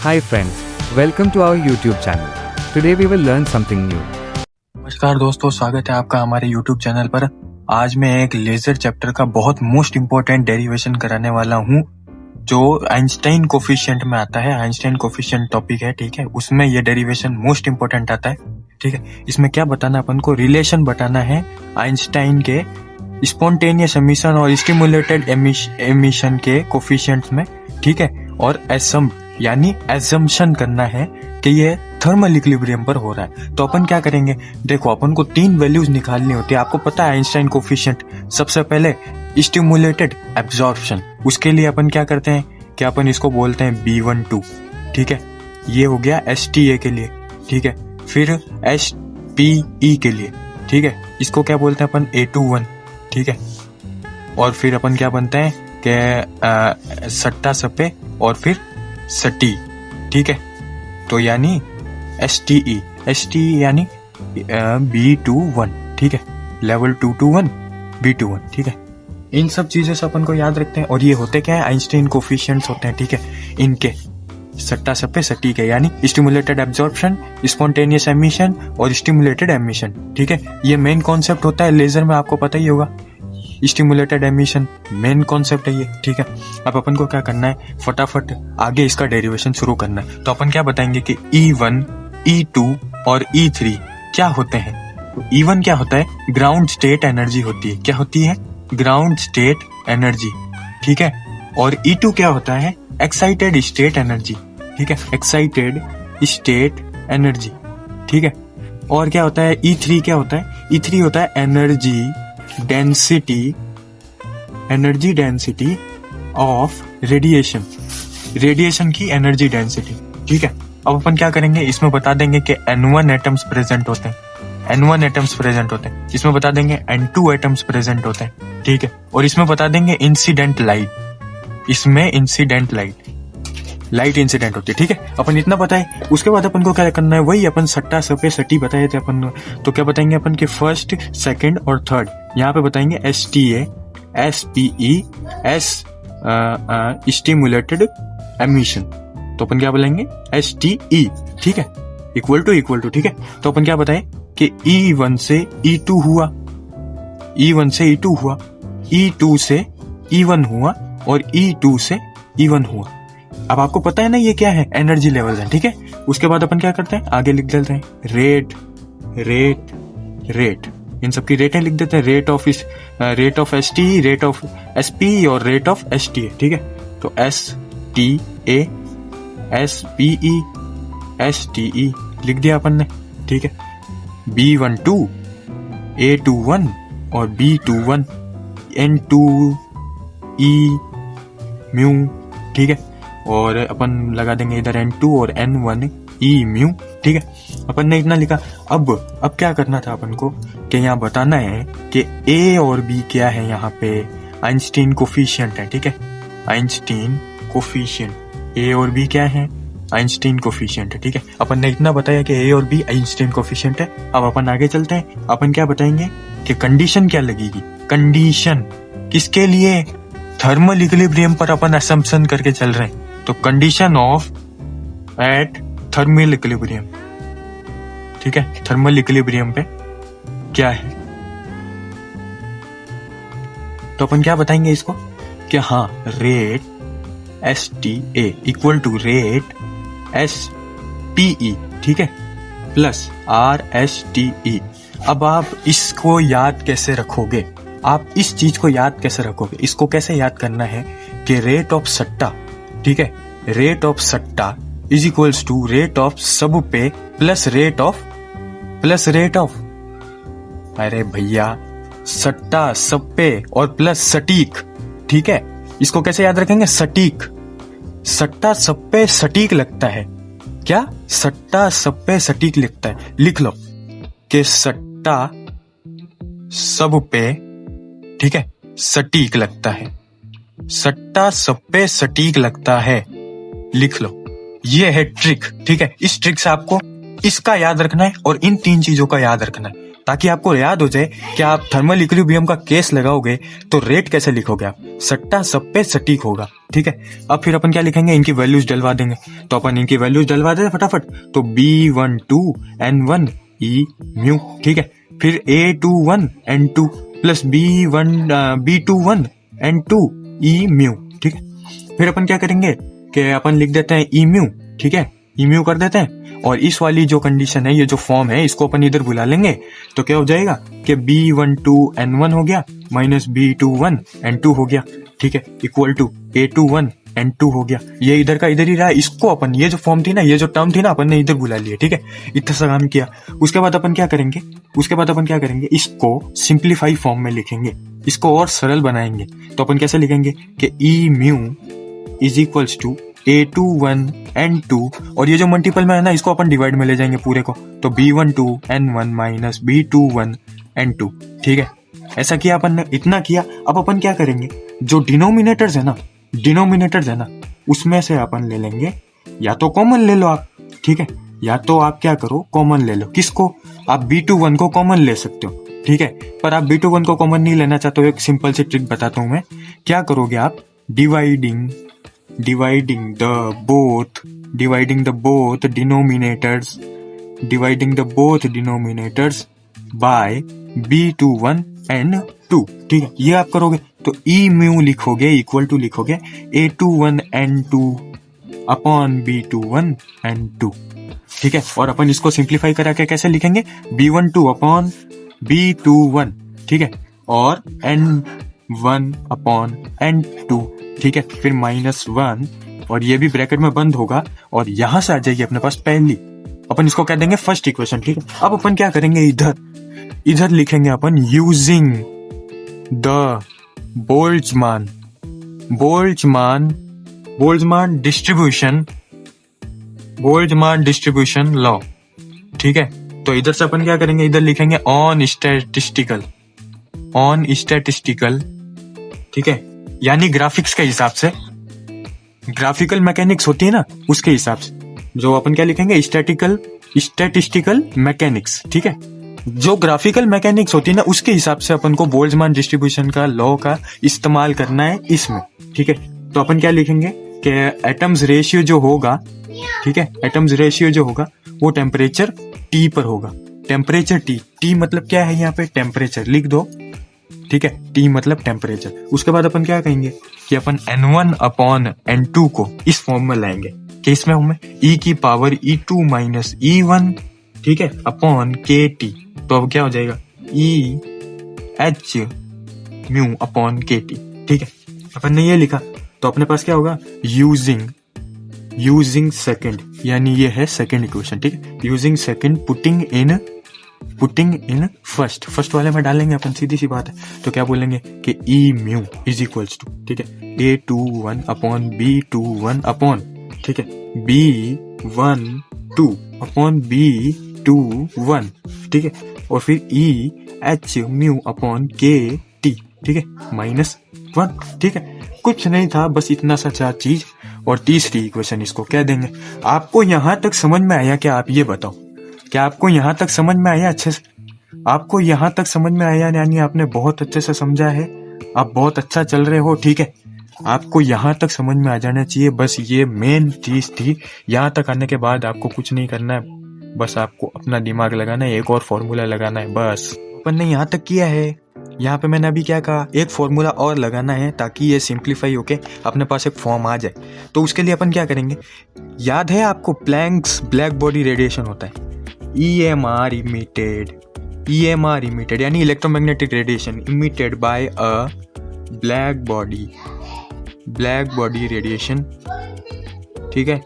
Hi friends, welcome to our YouTube channel. Today we will learn something new. नमस्कार दोस्तों, स्वागत है आपका हमारे YouTube चैनल पर। आज मैं एक लेजर चैप्टर का बहुत मोस्ट इम्पोर्टेंट डेरिवेशन कराने वाला हूँ जो आइंस्टाइन कोफिशिएंट में आता है। आइंस्टाइन कोफिशिएंट टॉपिक है, ठीक है। उसमें ये डेरिवेशन मोस्ट इम्पोर्टेंट आता है, ठीक है। इसमें क्या बताना, अपन को रिलेशन बताना है आइंस्टाइन के स्पॉन्टेनियस एमिशन और स्टिमुलेटेड एमिशन के कोफिशिएंट्स में, ठीक है। और यानी एजम्पशन करना है कि ये थर्मल इक्विलिब्रियम पर हो रहा है। तो अपन क्या करेंगे, देखो अपन को 3 वैल्यूज निकालनी होती है। आपको पता है आइंस्टाइन कोफिशिएंट, सबसे पहले स्टिमुलेटेड एब्जॉर्प्शन, उसके लिए अपन क्या करते हैं कि अपन इसको बोलते हैं B12, ठीक है। ये हो गया STA के लिए, ठीक है। फिर SPE के लिए, ठीक है, इसको क्या बोलते हैं अपन A21, ठीक है। और फिर अपन क्या बनते हैं कि सट्टा सपे और फिर सटी, ठीक है। तो यानी STE यानी B21, ठीक है। लेवल 221 B21, ठीक है। इन सब चीजों से अपन को याद रखते हैं। और ये होते क्या है, आइंस्टाइन कोफिशिएंट्स होते हैं, ठीक है। इनके सट्टा सपे सटी के यानी स्टिमुलेटेड एब्जॉर्प्शन, स्पॉन्टेनियस एमिशन और स्टिमुलेटेड एमिशन, ठीक है। ये मेन कॉन्सेप्ट होता है लेजर में, आपको पता ही होगा। स्टिमुलेटेड एमिशन मेन कॉन्सेप्ट है ये, ठीक है। अब अपन को क्या करना है, फटाफट आगे इसका डेरिवेशन शुरू करना है। तो अपन क्या बताएंगे कि E1, E2 और E3 क्या होते हैं। तो E1 क्या होता है, ग्राउंड स्टेट एनर्जी होती है। क्या होती है, ग्राउंड स्टेट एनर्जी, ठीक है। और E2 क्या होता है, एक्साइटेड स्टेट एनर्जी, ठीक है। एक्साइटेड स्टेट एनर्जी, ठीक है। और क्या होता है, E3 क्या होता है, E3 होता है एनर्जी डेंसिटी ऑफ रेडिएशन की एनर्जी डेंसिटी, ठीक है। अब अपन क्या करेंगे, इसमें बता देंगे कि N1 एटम्स प्रेजेंट होते हैं, इसमें बता देंगे N2 एटम्स प्रेजेंट होते हैं, ठीक है। और इसमें बता देंगे इंसिडेंट लाइट इंसिडेंट होती है, ठीक है। अपन इतना पता है। उसके बाद अपन को क्या करना है, वही अपन सट्टा सपे सटी बताए थे अपन। तो क्या बताएंगे अपन के फर्स्ट, सेकंड और थर्ड, यहाँ पे बताएंगे STA, SPE, स्टिमुलेटेड एमिशन। तो अपन क्या बोलेंगे, STE, ठीक है, इक्वल टू, ठीक है। तो अपन क्या बताए कि E1 से E2 हुआ, E1 से E2 हुआ, E2 से E1 हुआ और E2 से E1 हुआ। अब आपको पता है ना ये क्या है, एनर्जी लेवल्स हैं, ठीक है। उसके बाद अपन क्या करते हैं, आगे लिख देते हैं रेट, इन सबकी रेटें लिख देते हैं। Rate of STE, rate of SPE और रेट ऑफ STA, ठीक है। तो STA, SPE, STE लिख दिया अपन ने, ठीक है। B12, A21 और B21, N2 E म्यू, ठीक है। और अपन लगा देंगे इधर N2 और N1 E म्यू, ठीक है। अपन ने इतना लिखा। अब क्या करना था अपन को कि यहाँ बताना है कि A और B क्या है, यहाँ पे आइंस्टीन कोफिशिएंट है, ठीक है। आइंस्टीन कोफिशिएंट A और B क्या है, आइंस्टीन कोफिशिएंट है, ठीक है। अपन ने इतना बताया कि A और B आइंस्टीन कोफिशिएंट है। अब अपन आगे चलते हैं। अपन क्या बताएंगे कि कंडीशन क्या लगेगी, कंडीशन किसके लिए, थर्मल इक्विलिब्रियम पर अपन असम्पशन करके चल रहे हैं। तो condition of at thermal equilibrium, ठीक है। थर्मल इक्विलिब्रियम पे क्या है, तो अपन क्या बताएंगे इसको कि हाँ, rate STA equal to rate SPE, ठीक है, प्लस RSTE। अब आप इसको याद कैसे रखोगे, आप इस चीज को याद कैसे रखोगे, इसको कैसे याद करना है कि रेट ऑफ सट्टा, ठीक है, रेट ऑफ सट्टा is equals to rate of सब पे प्लस रेट ऑफ अरे भैया, सट्टा सब पे और प्लस सटीक, ठीक है। इसको कैसे याद रखेंगे, सटीक, सट्टा सब पे सटीक लगता है। क्या, सट्टा सब पे सटीक लगता है, लिख लो कि सट्टा सब पे, ठीक है, सटीक लगता है, सट्टा सब पे सटीक लगता है, लिख लो। ये है ट्रिक, ठीक है। इस ट्रिक से आपको इसका याद रखना है और इन 3 चीजों का याद रखना है, ताकि आपको याद हो जाए कि आप थर्मल इक्विलिब्रियम का केस लगाओगे तो रेट कैसे लिखोगे आप, सट्टा सब पे सटीक होगा। ठीक है, अब फिर अपन क्या लिखेंगे, इनकी वैल्यूज डलवा देंगे। तो अपन इनकी वैल्यूज डलवा देते फटाफट। तो B12 N1 E म्यू, ठीक है। फिर A21 N2 plus B21 N2 E mu, ठीक है। फिर अपन क्या करेंगे कि अपन लिख देते हैं ई म्यू, ठीक है, ई म्यू कर देते हैं। और इस वाली जो कंडीशन है, ये जो फॉर्म है, इसको अपन इधर बुला लेंगे। तो क्या हो जाएगा कि B12 N1 हो गया माइनस B21 N2 हो गया, ठीक है, इक्वल टू A21 N2 हो गया। ये इधर का इधर ही रहा। इसको अपन, ये जो फॉर्म थी ना, ये जो टर्म थी ना, अपन ने इधर बुला लिया, ठीक है। इतना सा काम किया। उसके बाद अपन क्या करेंगे, इसको सिंप्लीफाई फॉर्म में लिखेंगे, इसको और सरल बनाएंगे। तो अपन कैसे लिखेंगे कि e mu is equals to A21 N2, और ये जो मल्टीपल में है ना, इसको अपन डिवाइड में ले जाएंगे पूरे को। तो B12 N1 minus B21 N2, ठीक है। ऐसा किया अपन ने, इतना किया। अब अपन क्या करेंगे, जो डिनोमिनेटर्स है ना, उसमें से अपन ले लेंगे, या तो कॉमन ले लो आप, ठीक है, या तो आप क्या करो, कॉमन ले लो। किसको, आप B21 को कॉमन ले सकते हो, ठीक है। पर आप B21 को कॉमन नहीं लेना चाहते हो, एक सिंपल सी ट्रिक बताता हूं मैं। क्या करोगे आप, dividing the both denominators by B21 N2, ठीक है। ये आप करोगे तो ई म्यू लिखोगे, इक्वल टू लिखोगे A21 N2 upon B21 N2, ठीक है। और अपन इसको सिंप्लीफाई करा के कैसे लिखेंगे, B12 अपॉन B21, ठीक है, और N1 अपॉन N2, ठीक है। फिर -1, और ये भी ब्रैकेट में बंद होगा, और यहां से आ जाएगी अपने पास पहली, अपन इसको कह देंगे फर्स्ट इक्वेशन, ठीक है। अब अपन क्या करेंगे, इधर लिखेंगे अपन using the Boltzmann distribution law, ठीक है। तो इधर से अपन क्या करेंगे, इधर लिखेंगे ऑन स्टैटिस्टिकल, ठीक है, यानी ग्राफिक्स के हिसाब से, ग्राफिकल मैकेनिक्स होती है ना, उसके हिसाब से। जो अपन क्या लिखेंगे, स्टैटिस्टिकल मैकेनिक्स, ठीक है। जो ग्राफिकल मैकेनिक्स होती है ना, उसके हिसाब से अपन को बोल्ट्जमान डिस्ट्रीब्यूशन का लॉ का इस्तेमाल करना है इसमें, ठीक है। तो अपन क्या लिखेंगे कि एटम्स रेशियो जो होगा, ठीक है, एटम्स रेशियो जो होगा वो टेम्परेचर T पर होगा। टेम्परेचर T मतलब क्या है, यहाँ पे टेम्परेचर लिख दो, ठीक है, T मतलब टेम्परेचर। उसके बाद अपन क्या कहेंगे कि अपन N1 अपॉन N2 को इस फॉर्म में लाएंगे कि इसमें हमें E की पावर E2 माइनस E1, ठीक है, अपॉन KT। तो अब क्या हो जाएगा, EH म्यू अपॉन KT, ठीक है। अपन ने ये लिखा, तो अपने पास क्या होगा, यूजिंग सेकंड, यानी ये है सेकंड इक्वेशन, ठीक है। Using second putting in first वाले में डालेंगे अपन, सीधी सी बात है। तो क्या बोलेंगे कि e mu is equals to, ठीक है, A21 अपॉन B21 अपॉन, ठीक है, B12 अपॉन B21, ठीक है, और फिर EH म्यू अपॉन KT, ठीक है, -1, ठीक है। कुछ नहीं था, बस इतना सा चीज। और तीसरी इक्वेशन इसको कह देंगे। आपको यहां तक समझ में आया क्या, आप ये बताओ, क्या आपको यहां तक समझ में आया अच्छे से? आपको यहां तक समझ में आया, यानी आपने बहुत अच्छे से समझा है, आप बहुत अच्छा चल रहे हो, ठीक है। आपको यहां तक समझ में आ जाना चाहिए, बस ये मेन चीज थी। यहां तक आने के बाद आपको कुछ नहीं करना है, बस आपको अपना दिमाग लगाना है, एक और फॉर्मूला लगाना है, बस। अपन ने यहां तक किया है। यहाँ पे मैंने अभी क्या कहा, एक फॉर्मूला और लगाना है ताकि ये सिंप्लीफाई होके अपने पास एक फॉर्म आ जाए। तो उसके लिए अपन क्या करेंगे, याद है आपको प्लैंक्स ब्लैक बॉडी रेडिएशन होता है, EMR इमिटेड यानी electromagnetic radiation emitted by a black body radiation, ठीक है,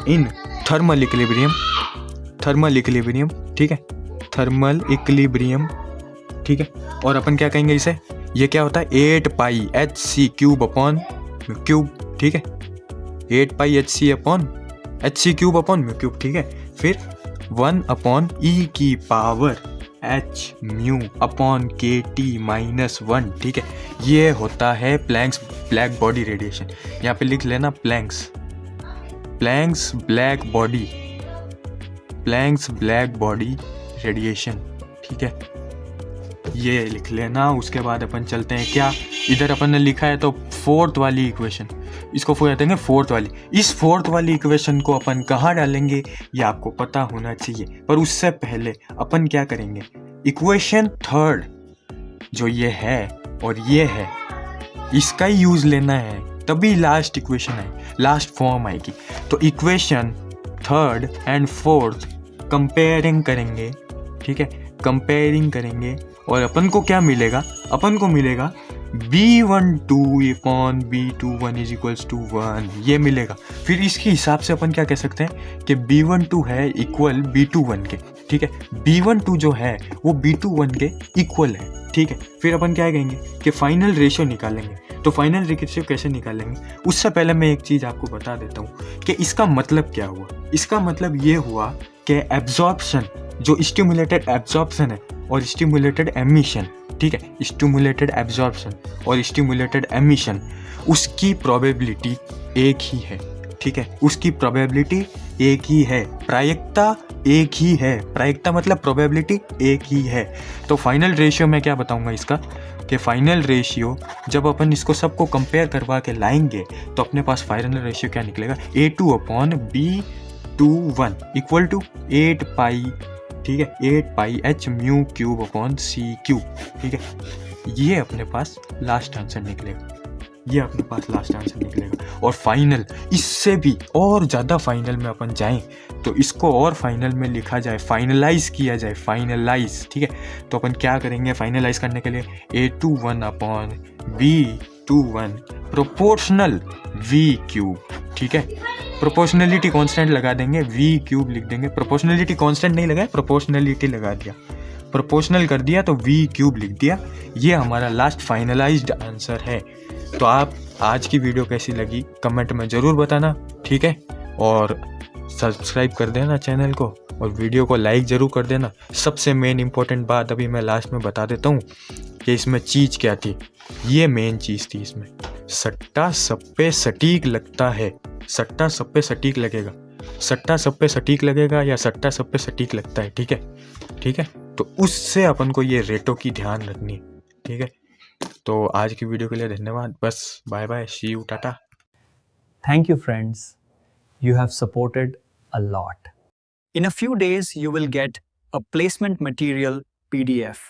इन थर्मल इक्विलिब्रियम, ठीक है, थर्मल इक्विलिब्रियम, ठीक है। और अपन क्या कहेंगे इसे, ये क्या होता है, 8 पाई HC क्यूब अपॉन क्यूब, ठीक है, 8 पाई HC cube upon mu cube, ठीक है। फिर 1 अपॉन E की power H mu upon KT -1, ठीक है। ये होता है प्लैंक्स ब्लैक बॉडी रेडिएशन। यहाँ पे लिख लेना प्लैंक्स ब्लैक बॉडी रेडिएशन, ठीक है, ये लिख लेना। उसके बाद अपन चलते हैं क्या, इधर अपन ने लिखा है तो फोर्थ वाली इक्वेशन, इसको फोर देंगे फोर्थ वाली। इस फोर्थ वाली इक्वेशन को अपन कहाँ डालेंगे ये आपको पता होना चाहिए, पर उससे पहले अपन क्या करेंगे, इक्वेशन थर्ड जो ये है और ये है इसका ही यूज लेना है, तभी लास्ट इक्वेशन है, लास्ट फॉर्म आएगी। तो equation third and fourth comparing करेंगे, ठीक है, कंपेयरिंग करेंगे और अपन को क्या मिलेगा, अपन को मिलेगा B12 upon B21 is equals to 1, ये मिलेगा। फिर इसके हिसाब से अपन क्या कह सकते हैं कि B12 है इक्वल B21 के, ठीक है, B12 जो है वो B21 के इक्वल है, ठीक है। फिर अपन क्या कहेंगे कि फाइनल रेशियो निकालेंगे। तो फाइनल रेशियो कैसे निकालेंगे, उससे पहले मैं एक चीज़ आपको बता देता हूँ कि इसका मतलब क्या हुआ। इसका मतलब ये हुआ कि एब्जॉर्प्शन, जो स्टिमुलेटेड एब्जॉर्प्शन है और स्टिमुलेटेड एमिशन, ठीक है, स्टिमुलेटेड एब्जॉर्प्शन और स्टिमुलेटेड एमिशन, उसकी प्रोबेबिलिटी एक ही है, ठीक है, उसकी प्रोबेबिलिटी एक ही है, प्रायिकता एक ही है, प्रायिकता मतलब प्रोबेबिलिटी एक ही है। तो फाइनल रेशियो मैं क्या बताऊंगा इसका, कि फाइनल रेशियो जब अपन इसको सबको कंपेयर करवा के लाएंगे तो अपने पास फाइनल रेशियो क्या निकलेगा, A2 upon B21 equal to 8 पाई, ठीक है, 8 पाई H mu cube upon C cube, ठीक है। ये अपने पास लास्ट आंसर निकलेगा, ये अपने पास लास्ट आंसर निकलेगा। और फाइनल, इससे भी और ज़्यादा फाइनल में अपन जाएं तो इसको और फाइनल में लिखा जाए, फाइनलाइज किया जाए, फाइनलाइज, ठीक है। तो अपन क्या करेंगे फाइनलाइज करने के लिए, A21 upon B21 proportional V cube, ठीक है, प्रोपोर्शनलिटी कांस्टेंट लगा देंगे, V क्यूब लिख देंगे, प्रोपोर्शनलिटी कांस्टेंट नहीं लगाया, प्रोपोर्शनलिटी लगा दिया, प्रोपोर्शनल कर दिया तो V क्यूब लिख दिया। ये हमारा लास्ट फाइनलाइज्ड आंसर है। तो आप आज की वीडियो कैसी लगी कमेंट में ज़रूर बताना, ठीक है, और सब्सक्राइब कर देना चैनल को और वीडियो को लाइक ज़रूर कर देना। सबसे मेन इंपॉर्टेंट बात अभी मैं लास्ट में बता देता हूँ कि इसमें चीज़ क्या थी, ये मेन चीज़ थी इसमें, सट्टा सब पे सटीक लगता है, सट्टा सब पे सटीक लगेगा, सट्टा सब पे सटीक लगेगा या सट्टा सब पे सटीक लगता है, ठीक है, ठीक है। तो उससे अपन को ये रेटों की ध्यान रखनी, ठीक है। तो आज की वीडियो के लिए धन्यवाद, बस bye bye, see you, tata. Thank you, friends. You have supported a lot. In a few days, you will get a placement material PDF.